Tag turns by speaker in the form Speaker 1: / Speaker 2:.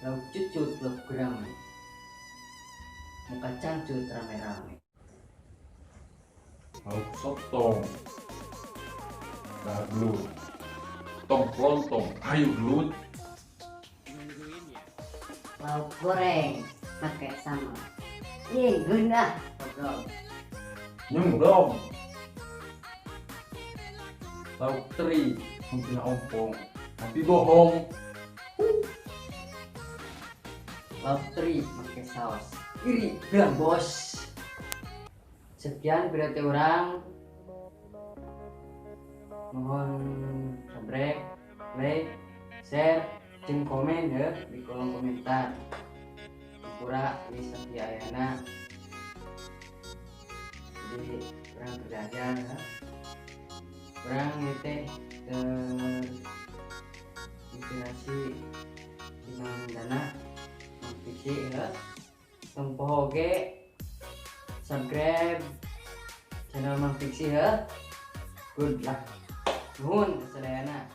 Speaker 1: lauk cucut lauk gurame, muka cangcut rame-rame.
Speaker 2: Lauk sotong, daglut, tong kelontong, ayo gelut.
Speaker 3: Lauk goreng pakai sambal. Ih, gundah. Ngobrol.
Speaker 2: Nyemblong. Lauk teri, mungkin ompong, tapi bohong.
Speaker 1: Lauk teri pakai saus. Iri bilang bos. Sekian berarti orang. Mohon subscribe, like, share, dan komen ya di kolom komentar. Pura di Satya Ayana. Jadi orang belajar ya. Orang itu terinspirasi dengan dana fiksi ya. Tempoh oke subscribe channel Mang Fiksi ya. Good luck. Nuhun sadayana.